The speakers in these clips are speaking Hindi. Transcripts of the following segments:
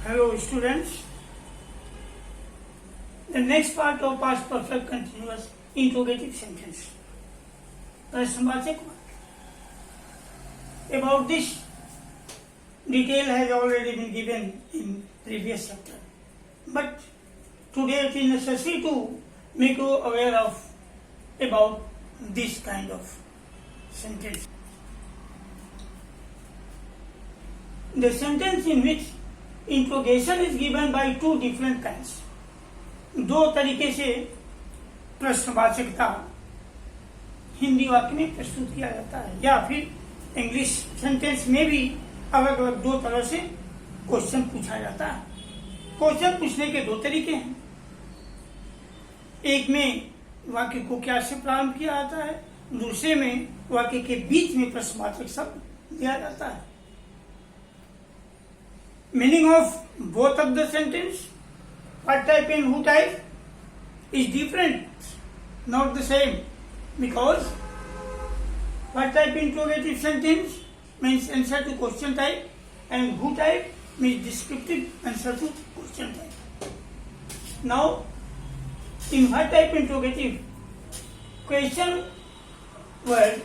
Hello students. The next part of past perfect continuous interrogative sentence. प्रश्नवाचक वाक्य. About this, detail has already been given in previous chapter. But today it is necessary to make you aware of about this kind of sentence. The sentence in which interrogation is given by two different kinds. दो तरीके से प्रश्नवाचकता हिंदी वाक्य में प्रस्तुत किया जाता है, या फिर इंग्लिश सेंटेंस में भी अलग अलग दो तरह से क्वेश्चन पूछा जाता है. क्वेश्चन पूछने के दो तरीके हैं. एक में वाक्य को क्या से प्रारंभ किया जाता है, दूसरे में वाक्य के बीच में प्रश्नवाचक शब्द दिया जाता है. Meaning of both of the sentence, what type and who type, is different, not the same, because what type interrogative sentence means answer to question type, and who type means descriptive answer to question type. Now, in what type interrogative, question word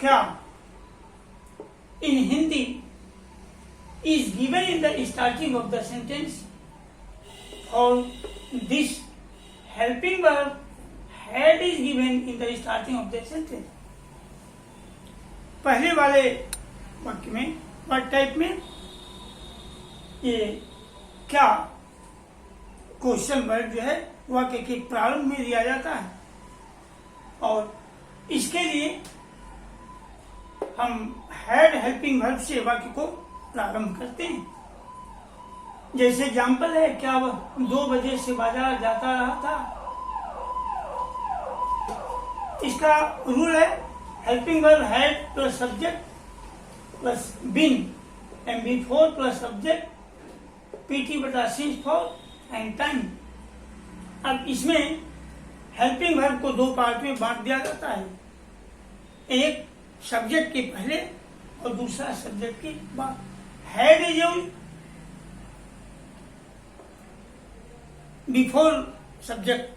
क्या in Hindi is given in the starting of the sentence. For this helping verb, had is given in the starting of the sentence. पहले वाले वाक्य में what type में ये क्या क्वेश्चन वर्ड जो है वाक्य के प्रारंभ में दिया जाता है, और इसके लिए हम had हेल्पिंग वर्ब से वाक्य को प्रारंभ करते हैं. जैसे एग्जाम्पल है, क्या वह 2 बजे से बाजार जाता रहा था. इसका रूल है helping verb had plus subject plus been, MB4 plus subject PT बटा सिंस फॉर एंड टाइम. अब इसमें हेल्पिंग वर्ब को दो पार्ट में बांट दिया जाता है, एक सब्जेक्ट के पहले और दूसरा सब्जेक्ट के बाद. Had is used before subject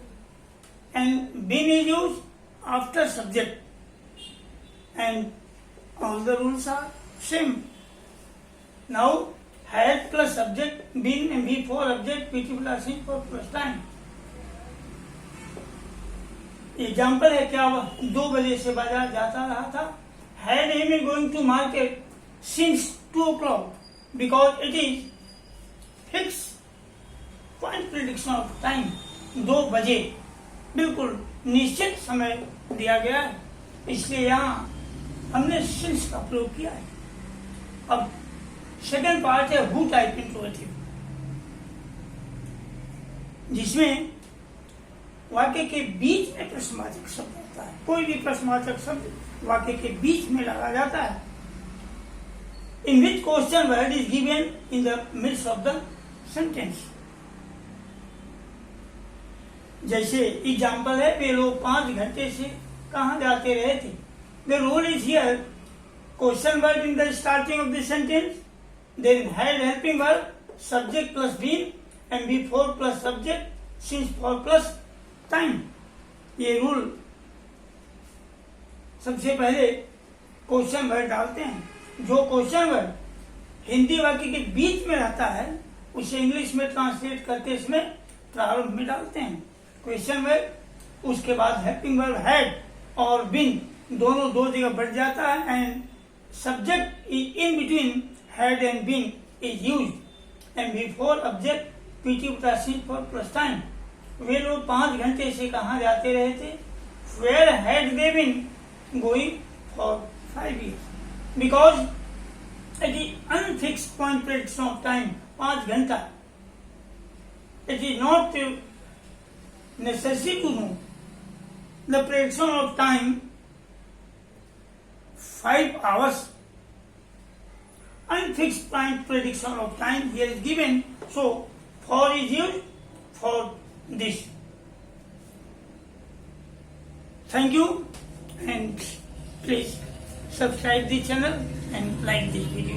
and been is used after subject, and all the rules are same. Now had plus subject, been and before object, PT plus sin for plus time. Example है, क्या वह 2 बजे से बाजार जाता रहा था. Had he been going to market since 2 o'clock, because it is fixed point prediction of time. 2 बजे बिल्कुल निश्चित समय दिया गया है, इसलिए यहाँ हमने since का प्रयोग किया है. अब सेकेंड पार्ट है who टाइप इंट्रोगेटिव, जिसमें वाक्य के बीच में प्रश्नवाचक शब्द होता है. कोई भी प्रश्नवाचक शब्द वाक्य के बीच में लगा जाता है. In which question word is given in the midst of the sentence. जैसे एग्जाम्पल है, वे लोग 5 घंटे से कहाँ जाते रहे थे. The rule is here, question word in the starting of the sentence, then had helping verb, subject plus been, MB4 plus subject, since for plus time. ये रूल सबसे पहले क्वेश्चन वर्ड डालते हैं. जो क्वेश्चन वर्ड हिंदी वाक्य के बीच में रहता है उसे इंग्लिश में ट्रांसलेट करके इसमें प्रारंभ में डालते हैं क्वेश्चन वर्ड. उसके बाद हेल्पिंग वर्ब हैड और बीन दोनों 2 जगह बढ़ जाता है, and subject in between had and been is used, and before object PT बटा सिंस फॉर प्लस टाइम. वे लोग 5 घंटे से कहाँ जाते रहे थे. Where had they been going for 5 years. Because it is unfixed point prediction of time, 5 घंटा. It is not necessary to know the prediction of time 5 hours. Unfixed point prediction of time here is given, so for is used for this. Thank you, and please subscribe the channel and like this video.